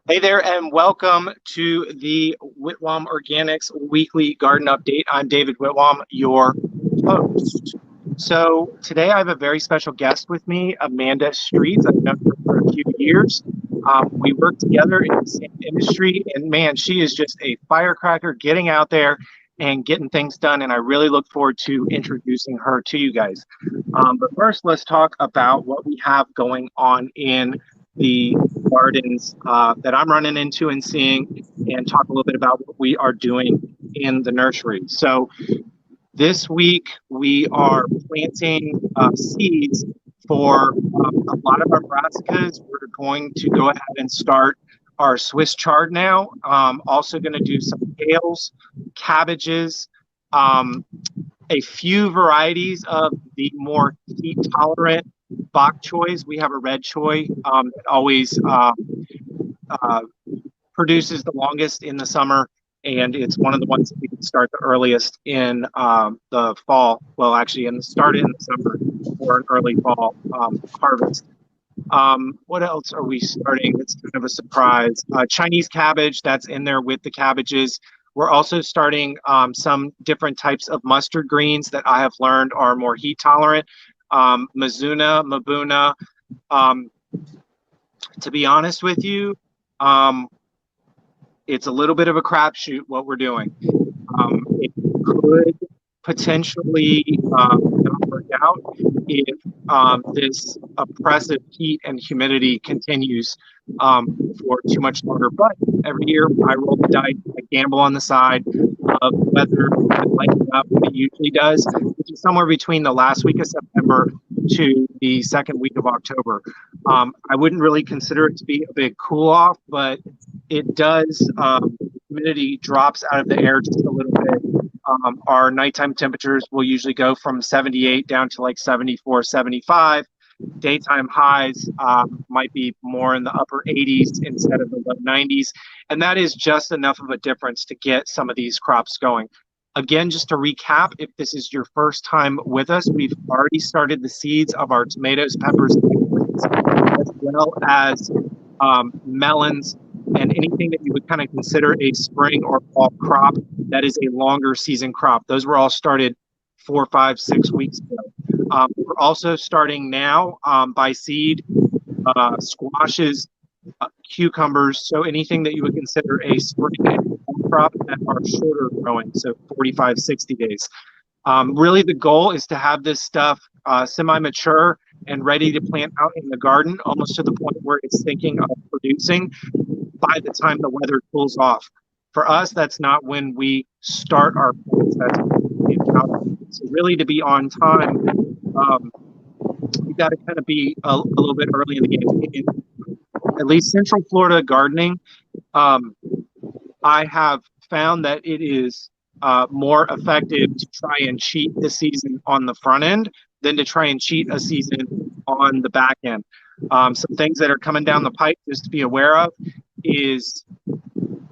Hey there, and welcome to the Whitwam Organics Weekly Garden Update. I'm David Whitwam, your host. So today I have a very special guest with me, Amanda Streets. I've known her for a few years. We work together in the same industry, and man, she is just a firecracker getting out there and getting things done. And I really look forward to introducing her to you guys. But first, let's talk about what we have going on in the gardens that I'm running into and seeing, and talk a little bit about what we are doing in the nursery. So this week we are planting seeds for a lot of our brassicas. We're going to go ahead and start our Swiss chard now. Also going to do some kales, cabbages, a few varieties of the more heat tolerant bok choys. We have a red choy that always produces the longest in the summer, and it's one of the ones that we can start the earliest in the fall. Well, actually, start in the summer or an early fall harvest. What else are we starting? It's kind of a surprise. Chinese cabbage, that's in there with the cabbages. We're also starting some different types of mustard greens that I have learned are more heat tolerant. Mizuna, Mabuna. To be honest with you, it's a little bit of a crapshoot what we're doing. It could potentially not work out if this oppressive heat and humidity continues for too much longer. But every year I roll the dice, I gamble on the side of weather lighting up what it usually does, which is somewhere between the last week of September to the second week of October. I wouldn't really consider it to be a big cool off, but it does, humidity drops out of the air just a little bit. Our nighttime temperatures will usually go from 78 down to like 74, 75. Daytime highs might be more in the upper 80s instead of the low 90s. And that is just enough of a difference to get some of these crops going. Again, just to recap, if this is your first time with us, we've already started the seeds of our tomatoes, peppers, as well as melons, and anything that you would kind of consider a spring or fall crop that is a longer season crop. Those were all started 4, 5, 6 weeks ago. We're also starting now by seed, squashes, cucumbers, so anything that you would consider a spring crop that are shorter growing, so 45, 60 days. Really, the goal is to have this stuff semi-mature and ready to plant out in the garden, almost to the point where it's thinking of producing by the time the weather cools off. For us, that's not when we start our plants. That's so really, to be on time, we got to kind of be a little bit early in the game. In at least Central Florida gardening, I have found that it is more effective to try and cheat the season on the front end than to try and cheat a season on the back end. Some things that are coming down the pipe just to be aware of is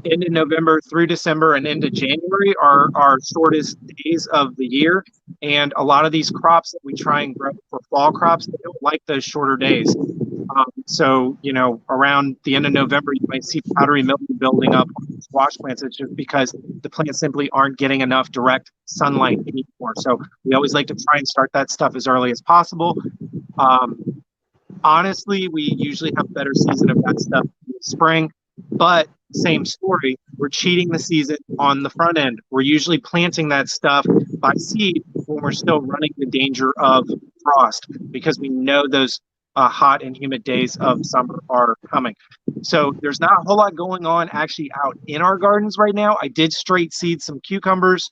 into November through December and into January are our shortest days of the year. And a lot of these crops that we try and grow for fall crops, they don't like those shorter days. So, you know, around the end of November, you might see powdery mildew building up on squash plants. It's just because the plants simply aren't getting enough direct sunlight anymore. So we always like to try and start that stuff as early as possible. Honestly, we usually have a better season of that stuff in the spring, but same story. We're cheating the season on the front end. We're usually planting that stuff by seed when we're still running the danger of frost, because we know those hot and humid days of summer are coming. So there's not a whole lot going on actually out in our gardens right now. I did straight seed some cucumbers.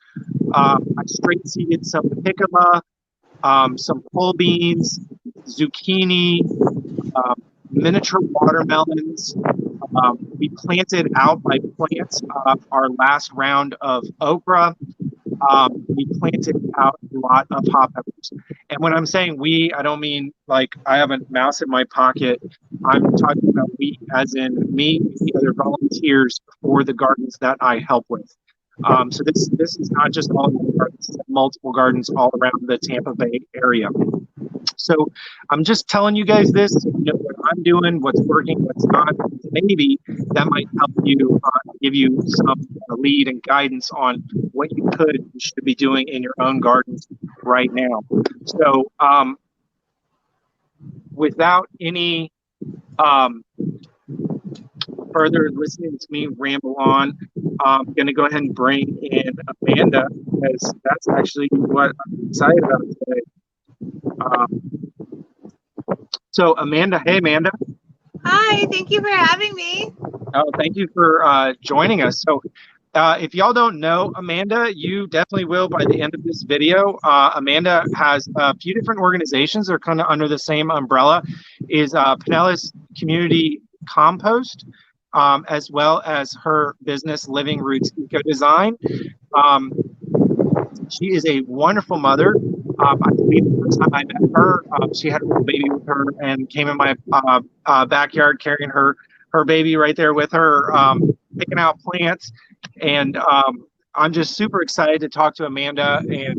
I straight seeded some jicama, some pole beans, zucchini, miniature watermelons. We planted out by plants our last round of okra. We planted out a lot of hot peppers. And when I'm saying we, I don't mean like I have a mouse in my pocket. I'm talking about we as in me and the other volunteers for the gardens that I help with. So this is not just all the gardens, multiple gardens all around the Tampa Bay area. So I'm just telling you guys this, so you know what I'm doing, what's working, what's not. Maybe that might help you give you some lead and guidance on what you could and should be doing in your own gardens right now. So without any further listening to me ramble on, I'm going to go ahead and bring in Amanda, because that's actually what I'm excited about today. So Amanda, hey Amanda. Hi, thank you for having me. Oh, thank you for joining us. So if y'all don't know Amanda, you definitely will by the end of this video. Amanda has a few different organizations that are kind of under the same umbrella, is Pinellas Community Compost, as well as her business Living Roots Eco Design. She is a wonderful mother. I believe the first time I met her, she had a little baby with her and came in my backyard carrying her baby right there with her, picking out plants. And I'm just super excited to talk to Amanda and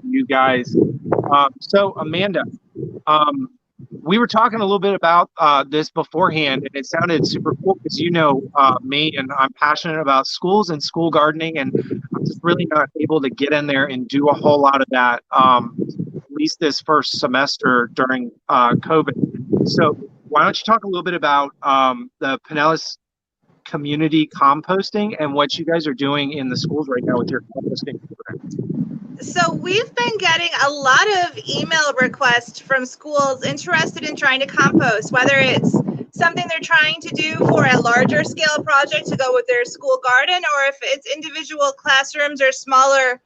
you guys. So Amanda, we were talking a little bit about this beforehand, and it sounded super cool because you know me, and I'm passionate about schools and school gardening, and I'm just really not able to get in there and do a whole lot of that, at least this first semester during COVID. So why don't you talk a little bit about the Pinellas community composting and what you guys are doing in the schools right now with your composting program? So we've been getting a lot of email requests from schools interested in trying to compost, whether it's something they're trying to do for a larger scale project to go with their school garden, or if it's individual classrooms or smaller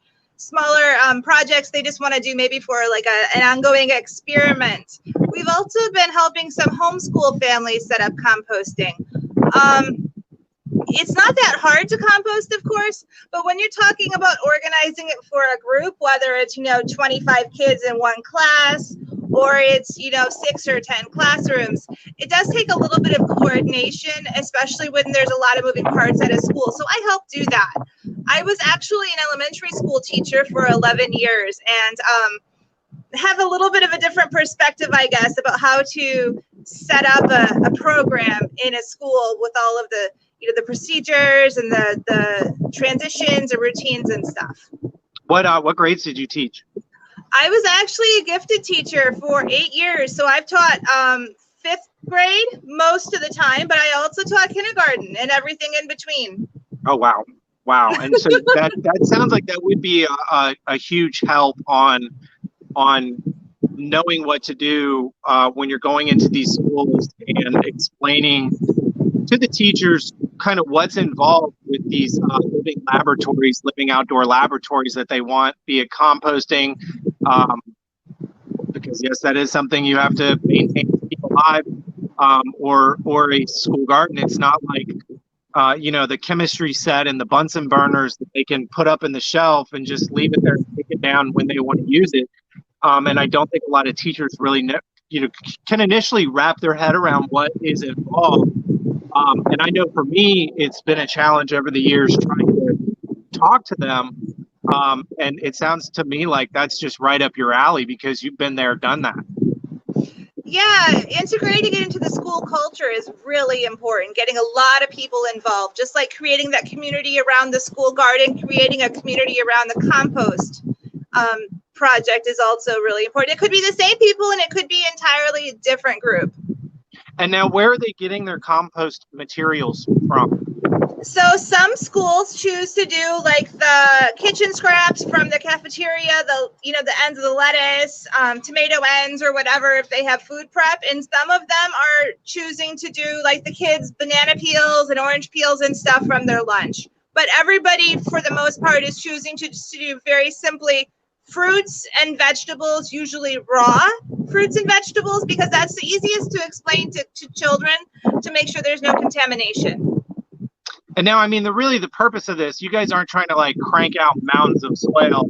projects they just want to do maybe for like an ongoing experiment. We've also been helping some homeschool families set up composting. It's not that hard to compost, of course, but when you're talking about organizing it for a group, whether it's, 25 kids in one class, or it's, 6 or 10 classrooms, it does take a little bit of coordination, especially when there's a lot of moving parts at a school. So I help do that. I was actually an elementary school teacher for 11 years and have a little bit of a different perspective, I guess, about how to set up a program in a school with all of the the procedures and the transitions and routines and stuff. What grades did you teach? I was actually a gifted teacher for 8 years. So I've taught 5th grade most of the time, but I also taught kindergarten and everything in between. Oh, wow. Wow. And so that sounds like that would be a huge help on knowing what to do when you're going into these schools and explaining to the teachers kind of what's involved with these living laboratories, living outdoor laboratories that they want, be it composting, because yes, that is something you have to maintain to keep alive, or a school garden. It's not like the chemistry set and the Bunsen burners that they can put up in the shelf and just leave it there and take it down when they want to use it. And I don't think a lot of teachers really can initially wrap their head around what is involved. And I know for me, it's been a challenge over the years trying to talk to them. And it sounds to me like that's just right up your alley because you've been there, done that. Yeah, integrating it into the school culture is really important. Getting a lot of people involved, just like creating that community around the school garden, creating a community around the compost project is also really important. It could be the same people and it could be entirely a different group. And now where are they getting their compost materials from? So some schools choose to do like the kitchen scraps from the cafeteria, the ends of the lettuce, tomato ends or whatever if they have food prep. And some of them are choosing to do like the kids' banana peels and orange peels and stuff from their lunch. But everybody, for the most part, is choosing to do very simply fruits and vegetables, usually raw fruits and vegetables, because that's the easiest to explain to children to make sure there's no contamination. And now, I mean, the purpose of this, you guys aren't trying to like crank out mounds of soil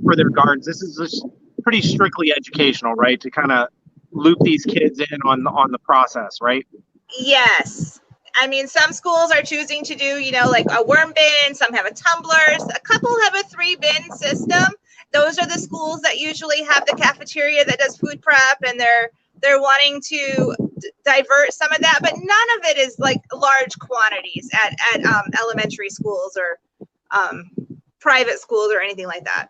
for their gardens. This is just pretty strictly educational, right? To kind of loop these kids in on the process, right? Yes. I mean, some schools are choosing to do, like a worm bin. Some have a tumblers. A couple have a 3-bin system. Those are the schools that usually have the cafeteria that does food prep, and they're wanting to divert some of that, but none of it is like large quantities at elementary schools or private schools or anything like that.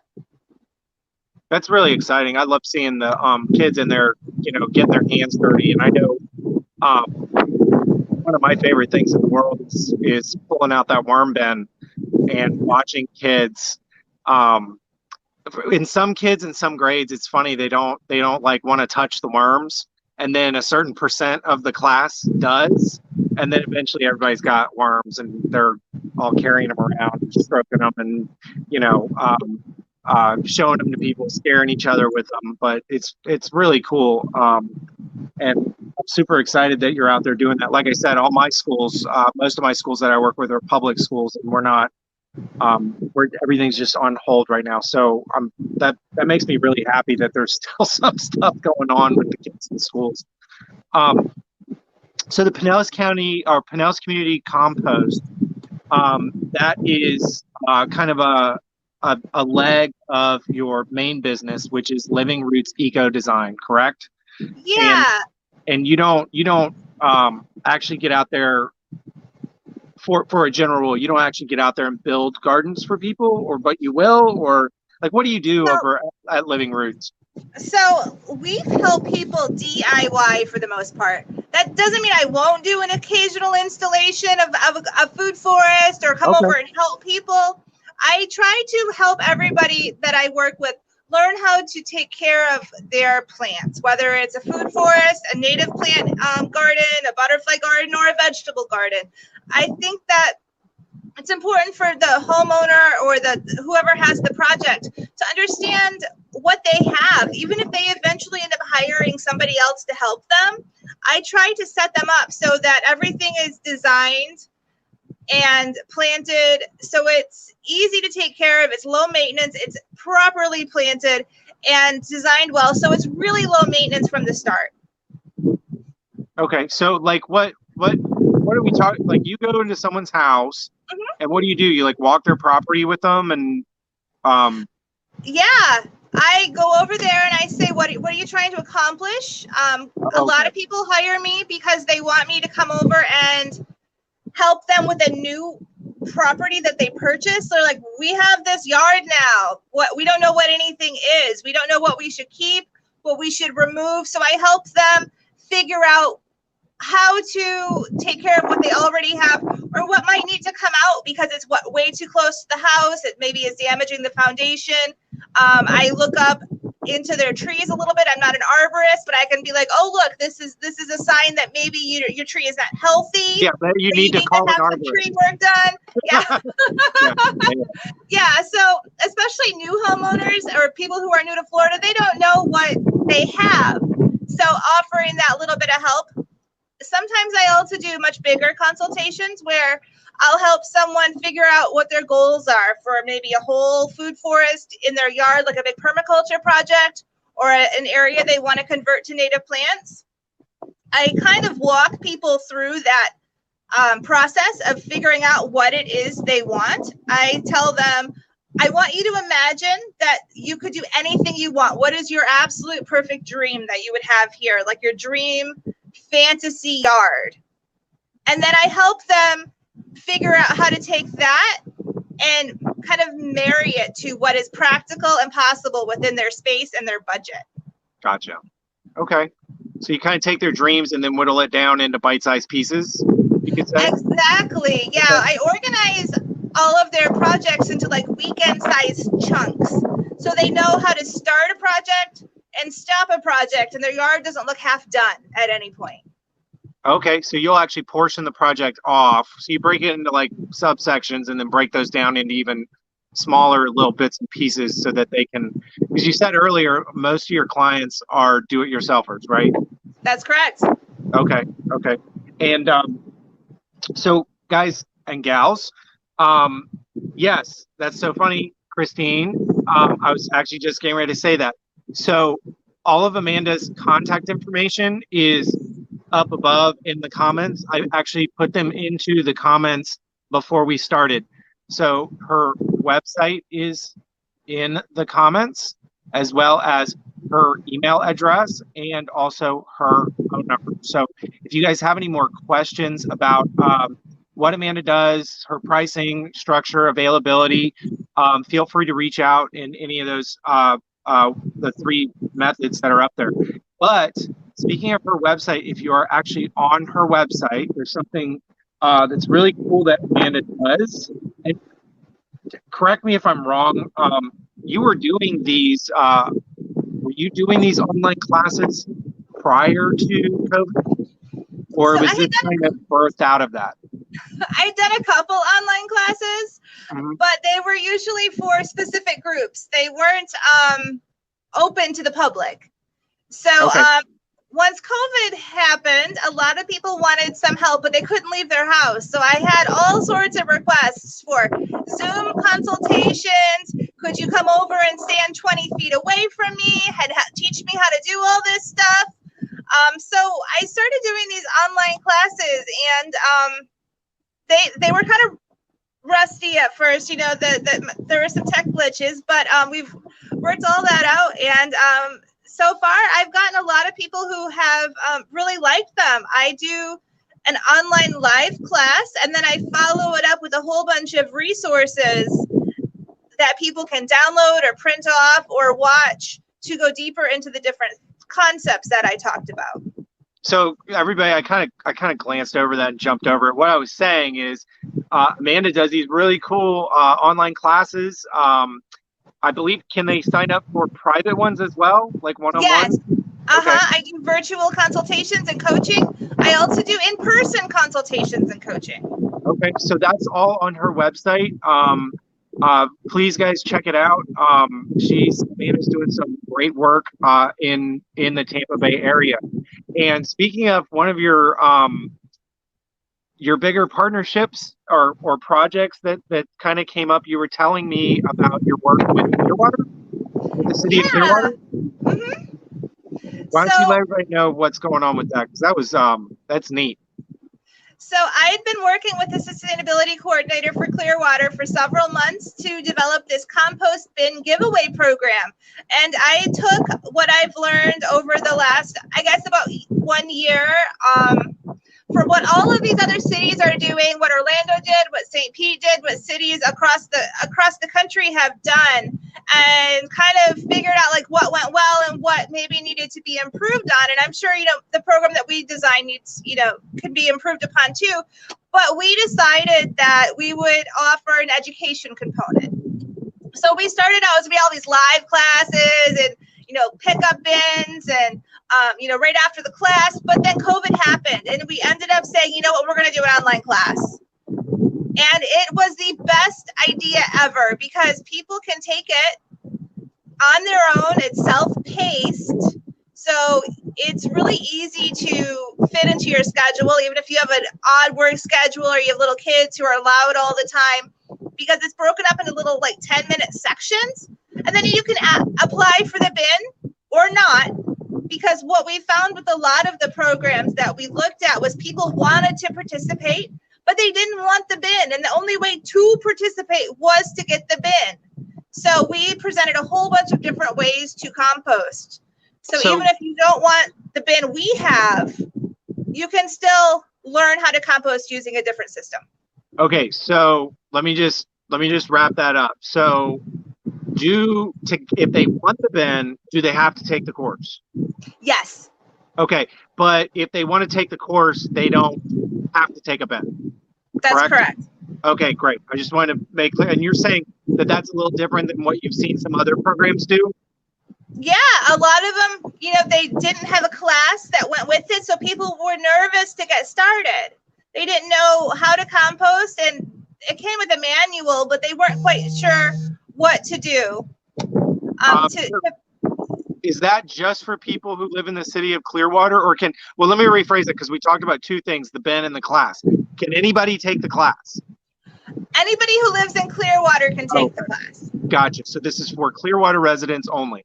That's really exciting. I love seeing the kids in there, getting their hands dirty. And I know one of my favorite things in the world is pulling out that worm bin and watching kids. In some kids in some grades, it's funny, they don't like want to touch the worms, and then a certain percent of the class does, and then eventually everybody's got worms and they're all carrying them around, stroking them, and showing them to people, scaring each other with them. But it's really cool, and I'm super excited that you're out there doing that. Like I said, all my schools, most of my schools that I work with are public schools, and we're not. Where everything's just on hold right now. So that makes me really happy that there's still some stuff going on with the kids in schools. So the Pinellas County or Pinellas Community Compost, that is kind of a leg of your main business, which is Living Roots Eco Design, correct? Yeah. And you don't actually get out there. For a general rule, you don't actually get out there and build gardens for people, but you will, or like, what do you do over at Living Roots? So we help people DIY for the most part. That doesn't mean I won't do an occasional installation of a food forest or come over and help people. I try to help everybody that I work with learn how to take care of their plants, whether it's a food forest, a native plant garden, a butterfly garden, or a vegetable garden. I think that it's important for the homeowner or whoever has the project to understand what they have, even if they eventually end up hiring somebody else to help them. I try to set them up so that everything is designed and planted so it's easy to take care of, it's low maintenance, it's properly planted and designed well, so it's really low maintenance from the start. Okay, so like what are we talking? Like, you go into someone's house, and what do? You like walk their property with them, and yeah, I go over there and I say, what are you trying to accomplish? A lot of people hire me because they want me to come over and help them with a new property that they purchased. They're like, we have this yard now. We don't know what anything is. We don't know what we should keep, what we should remove. So I help them figure out how to take care of what they already have, or what might need to come out because it's way too close to the house. It maybe is damaging the foundation. I look up into their trees a little bit. I'm not an arborist, but I can be like, oh, look, this is a sign that maybe your tree is not healthy. Yeah, you need to call an arborist. Tree work done. Yeah. Yeah. So especially new homeowners or people who are new to Florida, they don't know what they have. So offering that little bit of help. Sometimes I also do much bigger consultations where I'll help someone figure out what their goals are for maybe a whole food forest in their yard, like a big permaculture project, or an area they want to convert to native plants. I kind of walk people through that process of figuring out what it is they want. I tell them, I want you to imagine that you could do anything you want. What is your absolute perfect dream that you would have here? Like your dream fantasy yard. And then I help them figure out how to take that and kind of marry it to what is practical and possible within their space and their budget. Gotcha. Okay. So you kind of take their dreams and then whittle it down into bite-sized pieces, you could say? Exactly. Yeah. I organize all of their projects into like weekend-sized chunks. So they know how to start a project and stop a project, and their yard doesn't look half done at any point. Okay, so you'll actually portion the project off. So you break it into like subsections and then break those down into even smaller little bits and pieces so that they can, because you said earlier, most of your clients are do-it-yourselfers, right? That's correct. Okay. And so guys and gals, yes, that's so funny, Christine. I was actually just getting ready to say that. So all of Amanda's contact information is up above in the comments. I actually put them into the comments before we started. So her website is in the comments, as well as her email address and also her phone number. So if you guys have any more questions about what Amanda does, her pricing structure, availability, feel free to reach out in any of those the 3 methods that are up there. But speaking of her website, if you are actually on her website, there's something that's really cool that Amanda does. And correct me if I'm wrong. You were doing these. Were you doing these online classes prior to COVID, or So was this kind of birthed out of that? I'd done a couple online classes, but they were usually for specific groups. They weren't open to the public. So Okay. Once COVID happened, a lot of people wanted some help, but they couldn't leave their house. So I had all sorts of requests for Zoom consultations. Could you come over and stand 20 feet away from me? Teach me how to do all this stuff. So I started doing these online classes, and they were kind of rusty at first. You know, there were some tech glitches, but we've worked all that out, and so far I've gotten a lot of people who have really liked them. I do an online live class, and then I follow it up with a whole bunch of resources that people can download or print off or watch to go deeper into the different concepts that I talked about. So everybody, I kind of glanced over that and jumped over it. What I was saying is, Amanda does these really cool online classes. I believe, can they sign up for private ones as well, like one-on-one? Yes. Okay. I do virtual consultations and coaching. I also do in-person consultations and coaching. Okay, so that's all on her website. Please, guys, check it out. Amanda's doing some great work in the Tampa Bay area. And speaking of one of your bigger partnerships or projects that kind of came up, you were telling me about your work with Clearwater, with the city of Clearwater. Why don't you let everybody know what's going on with that? Because that's neat. So I had been working with the sustainability coordinator for Clearwater for several months to develop this compost bin giveaway program. And I took what I've learned over the last, I guess, about 1 year, for what all of these other cities are doing, what Orlando did, what St. Pete did, what cities across the country have done, and kind of figured out like what went well and what maybe needed to be improved on. And I'm sure, you know, the program that we designed needs, you know, could be improved upon too. But we decided that we would offer an education component. So we started out to be all these live classes and, you know, pickup bins and, you know, right after the class. But then COVID happened and we ended up saying, you know what, we're going to do an online class. And it was the best idea ever because people can take it on their own. It's self-paced. So it's really easy to fit into your schedule, even if you have an odd work schedule or you have little kids who are loud all the time, because it's broken up into little like 10-minute sections. And then you can apply for the bin or not, because what we found with a lot of the programs that we looked at was people wanted to participate, but they didn't want the bin. And the only way to participate was to get the bin. So we presented a whole bunch of different ways to compost. So even if you don't want the bin we have, you can still learn how to compost using a different system. Okay, so let me just wrap that up. So if they want the bin, do they have to take the course? Yes. Okay, but if they want to take the course, they don't have to take a bin. That's correct. Okay, great. I just wanted to make clear. And you're saying that that's a little different than what you've seen some other programs do? Yeah, a lot of them, you know, they didn't have a class that went with it, so people were nervous to get started. They didn't know how to compost, and it came with a manual, but they weren't quite sure what to do. Is that just for people who live in the city of Clearwater, or well, let me rephrase it, because we talked about two things, the bin and the class. Can anybody take the class? Anybody who lives in Clearwater can take the class. Gotcha. So this is for Clearwater residents only?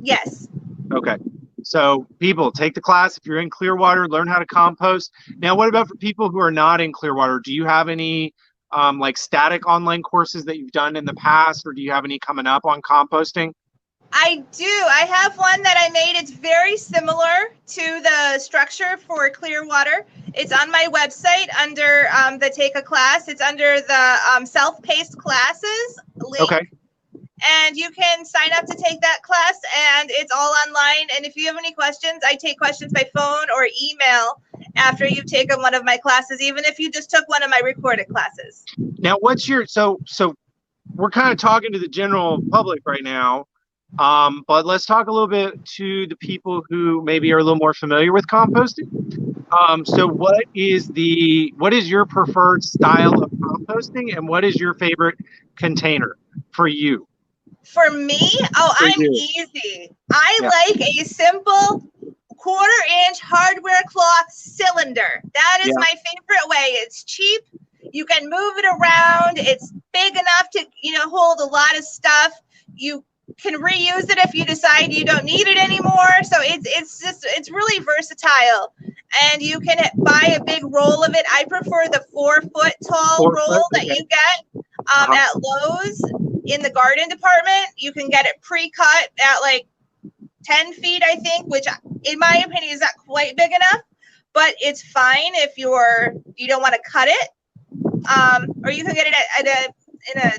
Yes. Okay. So people, take the class. If you're in Clearwater, learn how to compost. Now, what about for people who are not in Clearwater? Do you have any like static online courses that you've done in the past, or do you have any coming up on composting? I do. I have one that I made. It's very similar to the structure for Clearwater. It's on my website under the Take a Class. It's under the self-paced classes link. Okay. And you can sign up to take that class, and it's all online. And if you have any questions, I take questions by phone or email after you've taken one of my classes, even if you just took one of my recorded classes. Now, what's your so we're kind of talking to the general public right now, but let's talk a little bit to the people who maybe are a little more familiar with composting. So what is your preferred style of composting, and what is your favorite container for you? For me, I'm easy. I like a simple 1/4-inch hardware cloth cylinder. That is my favorite way. It's cheap. You can move it around. It's big enough to, hold a lot of stuff. You can reuse it if you decide you don't need it anymore. So it's really versatile. And you can buy a big roll of it. I prefer the 4-foot tall roll that you get at Lowe's in the garden department. You can get it pre-cut at like 10 feet, I think, which in my opinion is not quite big enough, but it's fine if you don't want to cut it. Or you can get it in a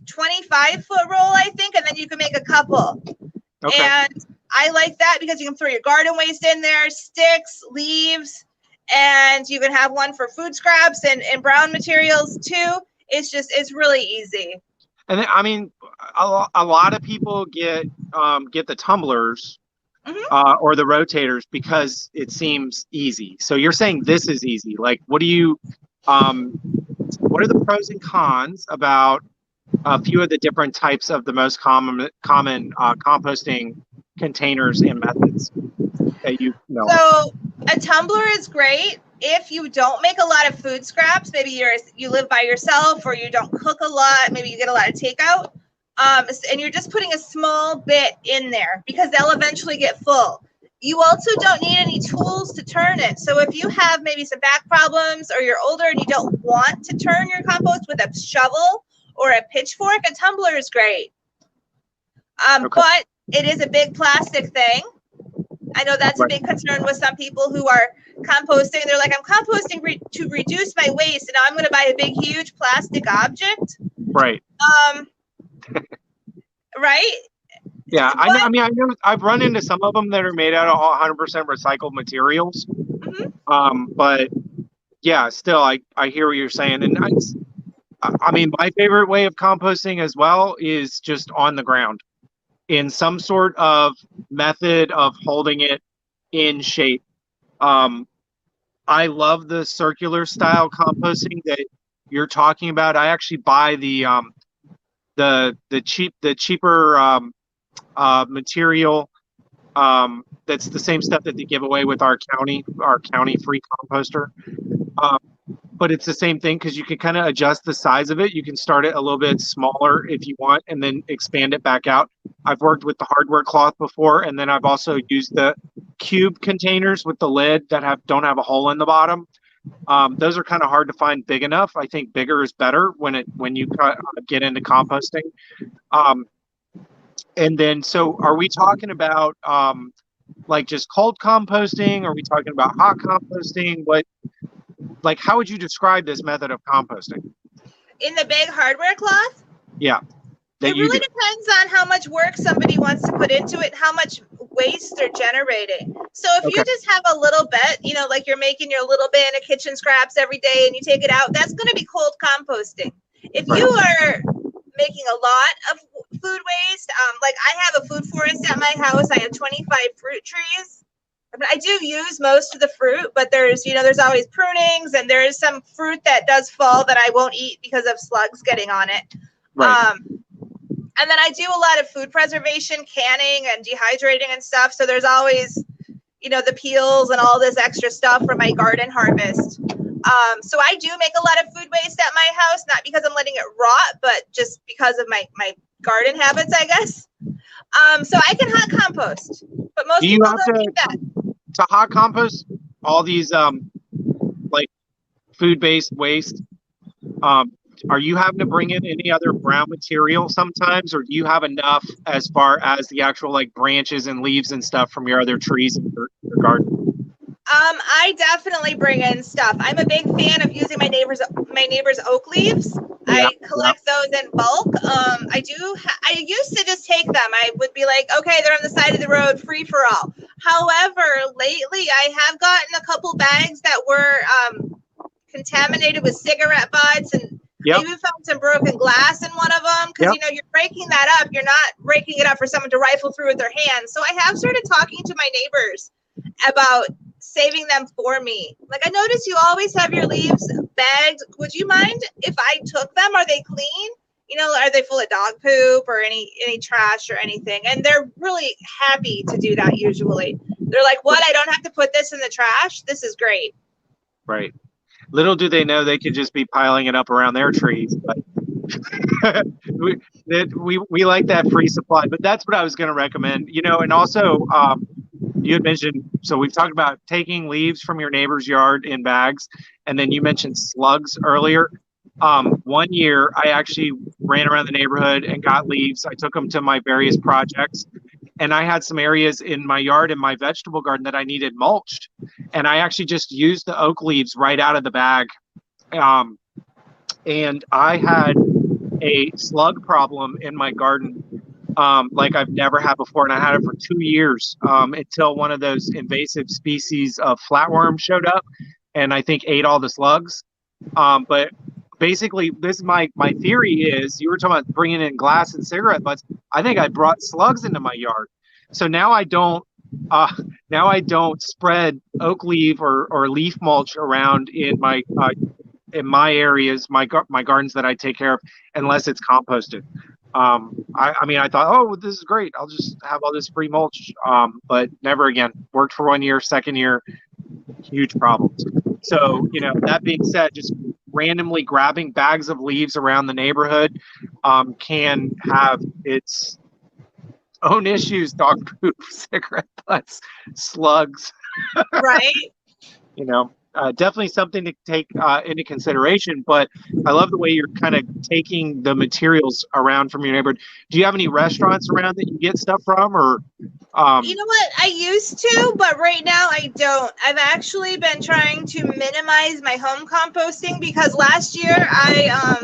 25-foot roll, I think, and then you can make a couple. Okay. And I like that because you can throw your garden waste in there, sticks, leaves, and you can have one for food scraps and brown materials too. It's really easy. And then, I mean, a lot of people get the tumblers or the rotators because it seems easy. So you're saying this is easy. Like, what are the pros and cons about a few of the different types of the most common composting containers and methods that you know? So a tumbler is great if you don't make a lot of food scraps. Maybe you live by yourself, or you don't cook a lot. Maybe you get a lot of takeout, and you're just putting a small bit in there because they'll eventually get full. You also don't need any tools to turn it. So if you have maybe some back problems, or you're older and you don't want to turn your compost with a shovel or a pitchfork, a tumbler is great. But it is a big plastic thing. I know that's a big concern with some people who are composting. They're like, I'm composting to reduce my waste, and now I'm going to buy a big, huge plastic object. Right. Right? Yeah, I know. I've run into some of them that are made out of 100% recycled materials. But yeah, still, I hear what you're saying, and I mean, my favorite way of composting as well is just on the ground, in some sort of method of holding it in shape. I love the circular style composting that you're talking about. I actually buy the cheaper material that's the same stuff that they give away with our county free composter. But it's the same thing because you can kind of adjust the size of it. You can start it a little bit smaller if you want, and then expand it back out. I've worked with the hardware cloth before, and then I've also used the cube containers with the lid that don't have a hole in the bottom. Those are kind of hard to find big enough. I think bigger is better when you get into composting. And then, so are we talking about like just cold composting? Are we talking about hot composting? How would you describe this method of composting? In the big hardware cloth? Yeah. It really depends on how much work somebody wants to put into it, how much waste they're generating. So if you just have a little bit, like you're making your little bin of kitchen scraps every day and you take it out, that's going to be cold composting. If you are making a lot of food waste, like I have a food forest at my house. I have 25 fruit trees. I do use most of the fruit, but there's always prunings, and there is some fruit that does fall that I won't eat because of slugs getting on it. Right. And then I do a lot of food preservation, canning and dehydrating and stuff. So there's always, the peels and all this extra stuff from my garden harvest. So I do make a lot of food waste at my house, not because I'm letting it rot, but just because of my garden habits, I guess. So I can hot compost, but most people don't do that. To hot compost all these like food-based waste, are you having to bring in any other brown material sometimes, or do you have enough as far as the actual like branches and leaves and stuff from your other trees in your garden? I definitely bring in stuff. I'm a big fan of using my neighbor's oak leaves. Yeah, I yeah, collect those in bulk. I used to just take them. I would be like, okay, they're on the side of the road, free for all. However, lately I have gotten a couple bags that were contaminated with cigarette butts, and I yep, even found some broken glass in one of them because yep. you know you're breaking that up. You're not breaking it up for someone to rifle through with their hands. So I have started talking to my neighbors about saving them for me. Like, I notice you always have your leaves bagged. Would you mind if I took them? Are they clean? You know, are they full of dog poop or any trash or anything? And they're really happy to do that usually. They're like, what? I don't have to put this in the trash? This is great. Right. Little do they know they could just be piling it up around their trees. But we like that free supply. But that's what I was going to recommend. You know, and also you had mentioned, so we've talked about taking leaves from your neighbor's yard in bags, and then you mentioned slugs earlier. One year, I actually ran around the neighborhood and got leaves. I took them to my various projects, and I had some areas in my yard in my vegetable garden that I needed mulched, and I actually just used the oak leaves right out of the bag. Um, and I had a slug problem in my garden like I've never had before, and I had it for 2 years until one of those invasive species of flatworm showed up, and I think ate all the slugs. But basically, this is my theory is you were talking about bringing in glass and cigarette butts. I think I brought slugs into my yard, so uh, now I don't spread oak leaf or leaf mulch around in my areas, my gardens that I take care of, unless it's composted. I mean, I thought, oh, this is great. I'll just have all this free mulch. But never again. Worked for 1 year, second year, huge problems. So, you know, that being said, just randomly grabbing bags of leaves around the neighborhood can have its own issues: dog poop, cigarette butts, slugs. Right? You know, definitely something to take into consideration. But I love the way you're kind of taking the materials around from your neighborhood. Do you have any restaurants around that you get stuff from, or You know what? I used to, but right now I don't. I've actually been trying to minimize my home composting because last year I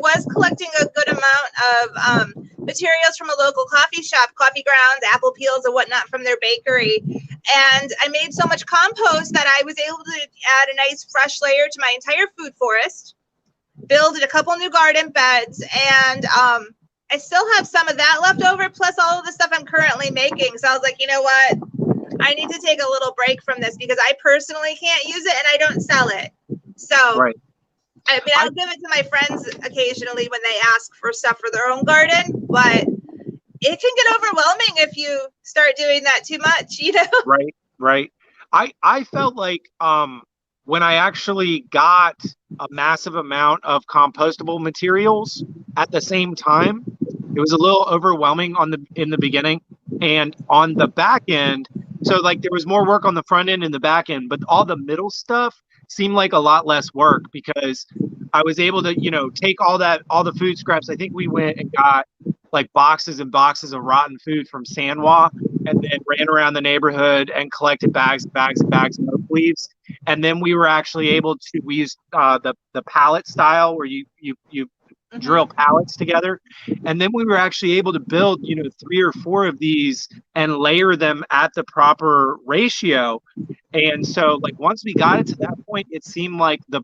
was collecting a good amount of materials from a local coffee shop, coffee grounds, apple peels, and whatnot from their bakery. And I made so much compost that I was able to add a nice fresh layer to my entire food forest, build a couple new garden beds, and I still have some of that left over, plus all of the stuff I'm currently making. So I was like, you know what? I need to take a little break from this because I personally can't use it and I don't sell it. So, right? I mean, I'll give it to my friends occasionally when they ask for stuff for their own garden, but it can get overwhelming if you start doing that too much, you know? Right, right. I felt like when I actually got a massive amount of compostable materials at the same time, it was a little overwhelming in the beginning, and on the back end. So like there was more work on the front end and the back end, but all the middle stuff seemed like a lot less work because I was able to, you know, take all the food scraps. I think we went and got like boxes and boxes of rotten food from Sanwa, and then ran around the neighborhood and collected bags and bags and bags of oak leaves. And then we were actually able to, we used the pallet style where you drill pallets together. And then we were actually able to build, you know, 3 or 4 of these and layer them at the proper ratio. And so like once we got it to that point, it seemed like the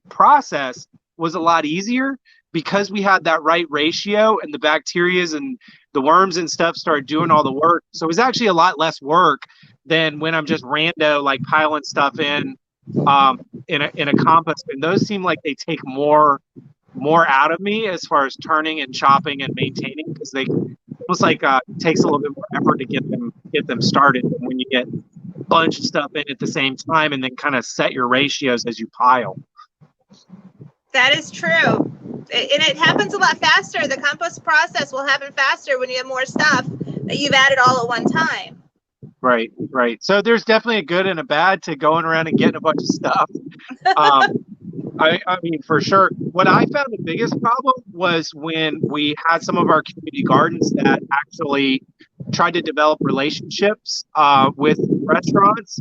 process was a lot easier because we had that right ratio, and the bacterias and the worms and stuff started doing all the work. So it was actually a lot less work than when I'm just rando like piling stuff in a compost. And those seem like they take more out of me as far as turning and chopping and maintaining, because they almost like it takes a little bit more effort to get them started than when you get a bunch of stuff in at the same time and then kind of set your ratios as you pile. That is true. And it happens a lot faster. The compost process will happen faster when you have more stuff that you've added all at one time. Right, right. So there's definitely a good and a bad to going around and getting a bunch of stuff. I mean, for sure. What I found the biggest problem was when we had some of our community gardens that actually tried to develop relationships with restaurants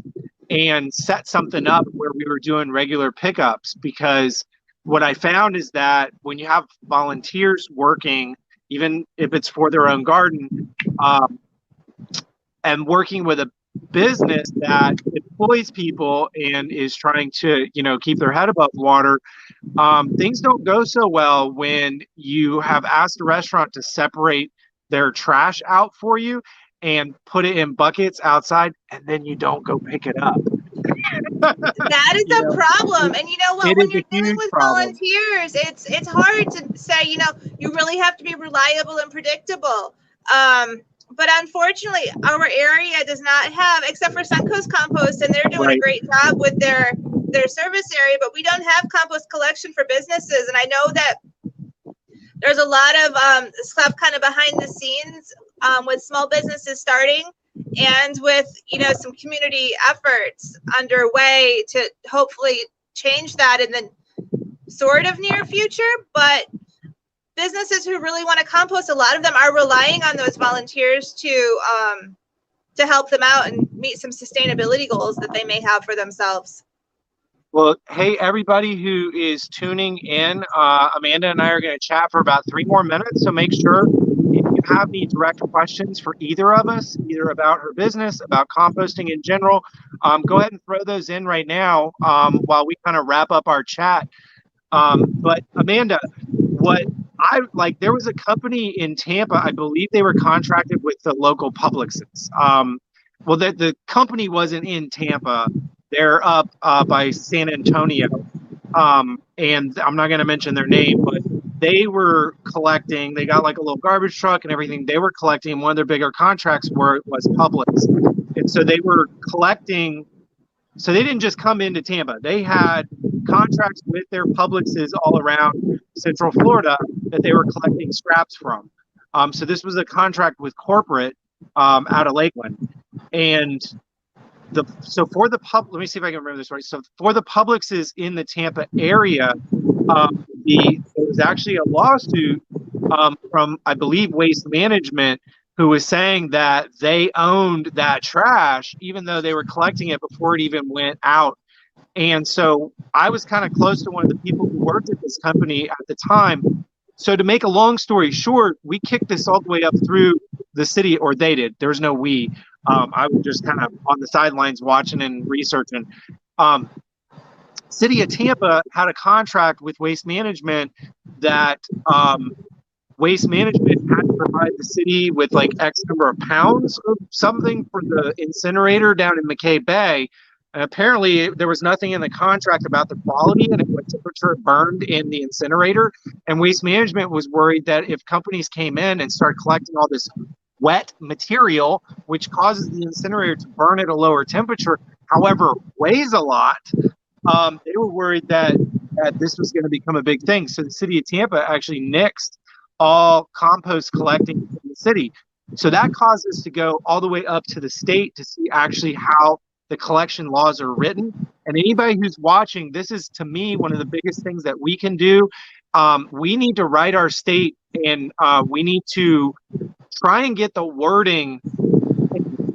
and set something up where we were doing regular pickups. Because what I found is that when you have volunteers working, even if it's for their own garden, um, and working with a business that employs people and is trying to, keep their head above water, things don't go so well when you have asked a restaurant to separate their trash out for you and put it in buckets outside, and then you don't go pick it up. That is a problem. And you know what? It When is you're a dealing huge with problem. volunteers, it's hard to say, you really have to be reliable and predictable. But unfortunately, our area does not have, except for Suncoast Compost, and they're doing a Right. great job with their service area, but we don't have compost collection for businesses. And I know that there's a lot of stuff kind of behind the scenes with small businesses starting, and with some community efforts underway to hopefully change that in the sort of near future. But businesses who really want to compost, a lot of them are relying on those volunteers to help them out and meet some sustainability goals that they may have for themselves. Well, hey, everybody who is tuning in, Amanda and I are going to chat for about 3 more minutes. So make sure if you have any direct questions for either of us, either about her business, about composting in general, go ahead and throw those in right now while we kind of wrap up our chat. But Amanda, what I like, there was a company in Tampa, I believe they were contracted with the local Publixes. Well, the company wasn't in Tampa. They're up by San Antonio. And I'm not going to mention their name, but they were collecting, they got like a little garbage truck and everything. They were collecting, one of their bigger contracts was Publix. And so they were collecting, so they didn't just come into Tampa. They had contracts with their Publixes all around Central Florida that they were collecting scraps from. So this was a contract with corporate out of Lakeland. And let me see if I can remember this right. So for the Publixes in the Tampa area, there was actually a lawsuit from, I believe, Waste Management, who was saying that they owned that trash, even though they were collecting it before it even went out. And so I was kind of close to one of the people who worked at this company at the time. So to make a long story short, we kicked this all the way up through the city, or they did. There was no we. I was just kind of on the sidelines watching and researching. City of Tampa had a contract with Waste Management that Waste Management had to provide the city with like X number of pounds of something for the incinerator down in McKay Bay. And apparently there was nothing in the contract about the quality and what temperature it burned in the incinerator. And Waste Management was worried that if companies came in and started collecting all this wet material, which causes the incinerator to burn at a lower temperature, however, weighs a lot, they were worried that this was going to become a big thing. So the city of Tampa actually nixed all compost collecting in the city. So that caused us to go all the way up to the state to see actually how the collection laws are written. And anybody who's watching, this is, to me, one of the biggest things that we can do. We need to write our state, and we need to try and get the wording.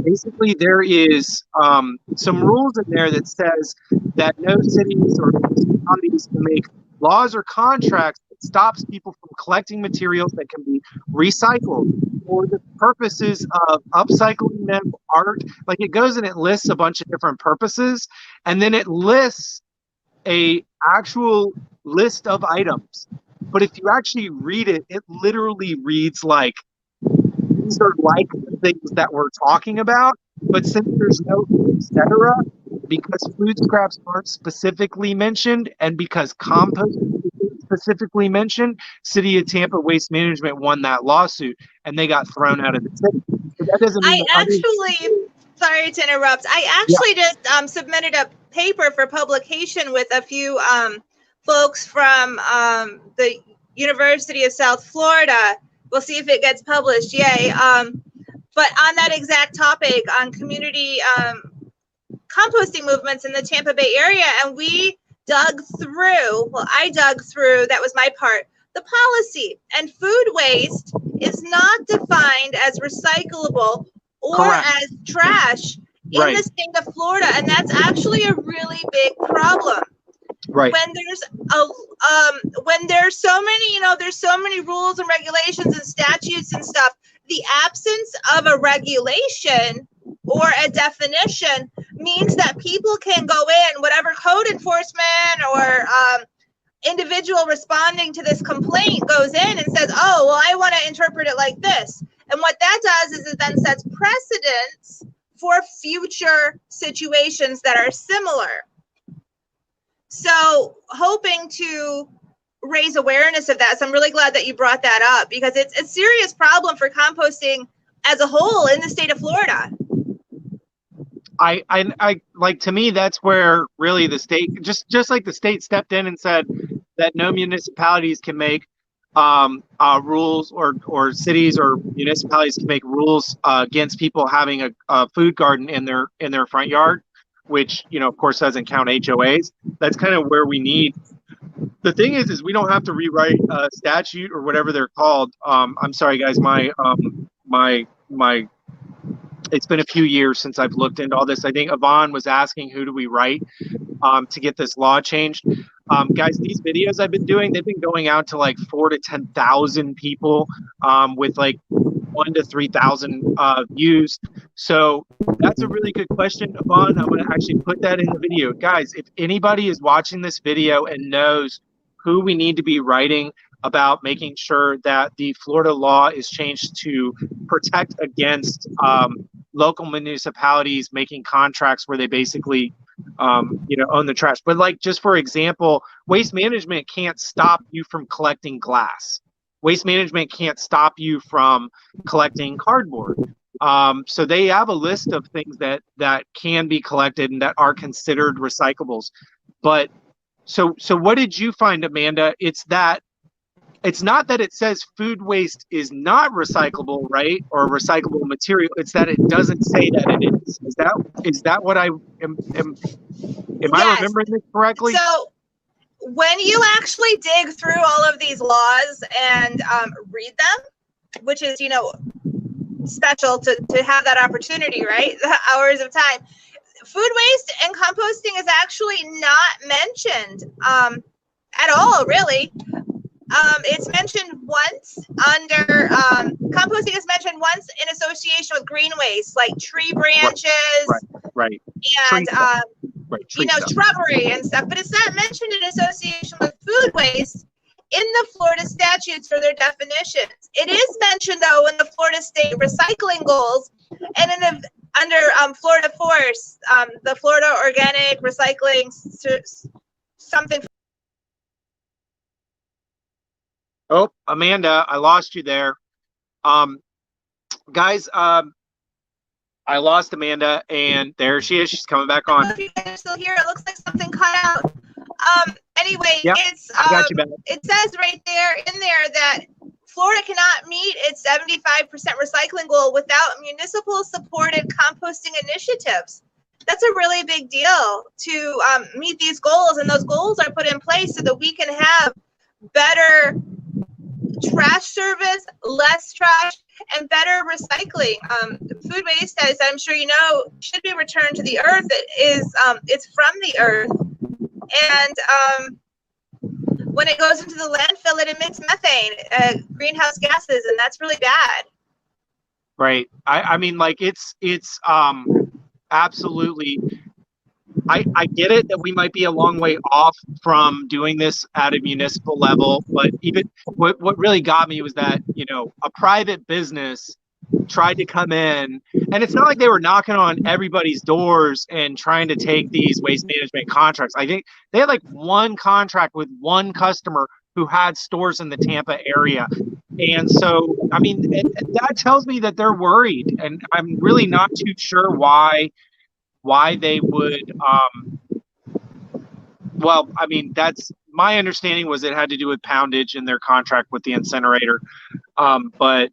Basically, there is some rules in there that says that no cities or counties can make laws or contracts that stops people from collecting materials that can be recycled for the purposes of upcycling them, art. Like, it goes and it lists a bunch of different purposes, and then it lists a actual list of items. But if you actually read it, it literally reads like, these are like the things that we're talking about. But since there's no etc., because food scraps aren't specifically mentioned, and because compost is specifically mentioned, City of Tampa Waste Management won that lawsuit, and they got thrown out of the city. But that doesn't mean Sorry to interrupt. I actually just submitted a paper for publication with a few folks from the University of South Florida. We'll see if it gets published. Yay. But on that exact topic, on community composting movements in the Tampa Bay area, and we I dug through, that was my part, the policy. And food waste is not defined as recyclable or Correct. as trash in Right. the state of Florida. And that's actually a really big problem. Right. When there's so many, there's so many rules and regulations and statutes and stuff, the absence of a regulation or a definition means that people can go in, whatever code enforcement or individual responding to this complaint goes in and says, oh, well, I want to interpret it like this. And what that does is it then sets precedents for future situations that are similar. So hoping to raise awareness of that. So I'm really glad that you brought that up, because it's a serious problem for composting as a whole in the state of Florida. I like, to me, that's where really the state, just like the state stepped in and said that no municipalities can make rules, or cities or municipalities can make rules against people having a food garden in their front yard, which, of course, doesn't count HOAs. That's kind of where we need. The thing is we don't have to rewrite a statute or whatever they're called. I'm sorry, guys. My it's been a few years since I've looked into all this. I think Yvonne was asking, who do we write to get this law changed? Guys, these videos I've been doing, they've been going out to like 4,000 to 10,000 people with like 1,000 to 3,000 views. So that's a really good question, Yvonne. I'm going to actually put that in the video. Guys, if anybody is watching this video and knows who we need to be writing about making sure that the Florida law is changed to protect against local municipalities making contracts where they basically own the trash. But like, just for example, Waste Management can't stop you from collecting glass. Waste Management can't stop you from collecting cardboard. So they have a list of things that can be collected and that are considered recyclables. But so what did you find, Amanda? It's not that it says food waste is not recyclable, right? Or recyclable material. It's that it doesn't say that it is. Is that what I am Yes. I remembering this correctly? So when you actually dig through all of these laws and read them, which is, special to have that opportunity, right? The hours of time. Food waste and composting is actually not mentioned at all, really. It's mentioned once under composting is mentioned once in association with green waste, like tree branches, right. And shrubbery and stuff. But it's not mentioned in association with food waste in the Florida statutes or their definitions. It is mentioned though in the Florida state recycling goals and under Florida Force, the Florida Organic Recycling something. Oh, Amanda, I lost you there. Guys, I lost Amanda, and there she is. She's coming back on. If you guys are still here, it looks like something cut out. Anyway, yep, I got you back. It says right there in there that Florida cannot meet its 75% recycling goal without municipal supported composting initiatives. That's a really big deal to meet these goals, and those goals are put in place so that we can have better trash service, less trash, and better recycling. Food waste, as I'm sure you know, should be returned to the earth. It's from the earth, and when it goes into the landfill, it emits methane, greenhouse gases, and that's really bad. Right. I mean, like, it's absolutely. I get it that we might be a long way off from doing this at a municipal level, but even what really got me was that, a private business tried to come in, and it's not like they were knocking on everybody's doors and trying to take these waste management contracts. I think they had like one contract with one customer who had stores in the Tampa area. And so, I mean, that tells me that they're worried, and I'm really not too sure why they would, well, I mean, that's my understanding was it had to do with poundage in their contract with the incinerator. But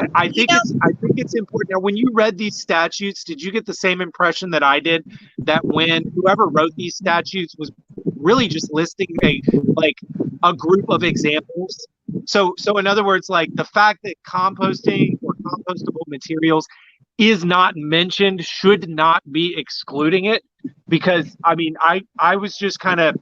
You know, I think it's important. Now, when you read these statutes, did you get the same impression that I did, that when whoever wrote these statutes was really just listing like a group of examples? So in other words, like the fact that composting or compostable materials is not mentioned should not be excluding it, because I mean I was just kind of,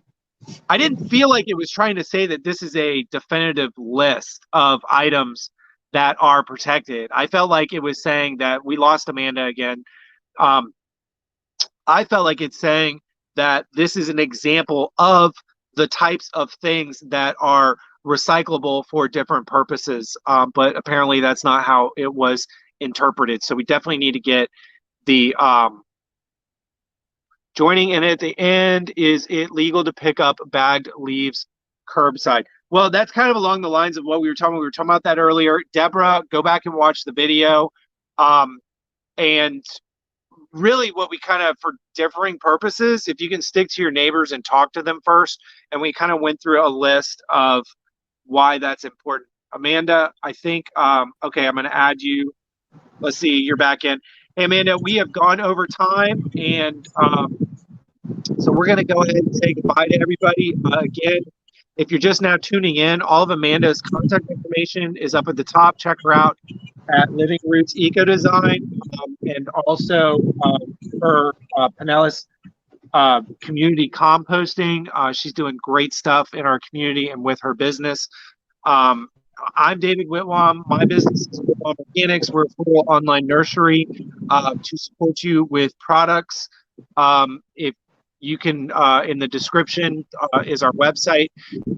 I didn't feel like it was trying to say that this is a definitive list of items that are protected. I felt like it was saying that we lost Amanda again. Um, I felt like it's saying that this is an example of the types of things that are recyclable for different purposes. But apparently that's not how it was interpreted. So we definitely need to get the joining. And at the end, is it legal to pick up bagged leaves curbside? Well, that's kind of along the lines of what we were talking about. We were talking about that earlier. Deborah, go back and watch the video. And really what we kind of, for differing purposes, if you can stick to your neighbors and talk to them first. And we kind of went through a list of why that's important. Amanda, I think, okay, I'm going to add you. Let's see, you're back in. Hey, Amanda, we have gone over time, and so we're going to go ahead and say goodbye to everybody. Again, if you're just now tuning in, all of Amanda's contact information is up at the top. Check her out at Living Roots Eco Design, and also her Pinellas community composting. She's doing great stuff in our community and with her business. I'm David Whitwam. My business is Whitwam Organics. We're a full online nursery to support you with products. If you can, in the description is our website.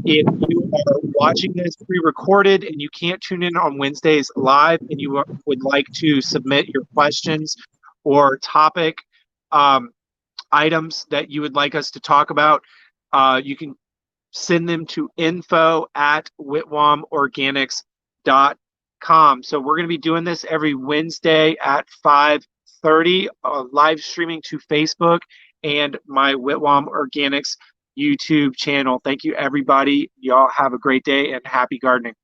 If you are watching this pre-recorded and you can't tune in on Wednesdays live, and you would like to submit your questions or topic items that you would like us to talk about, you can send them to info@whitwamorganics.com. So we're going to be doing this every Wednesday at 5:30, live streaming to Facebook and my Whitwam Organics YouTube channel. Thank you, everybody. Y'all have a great day and happy gardening.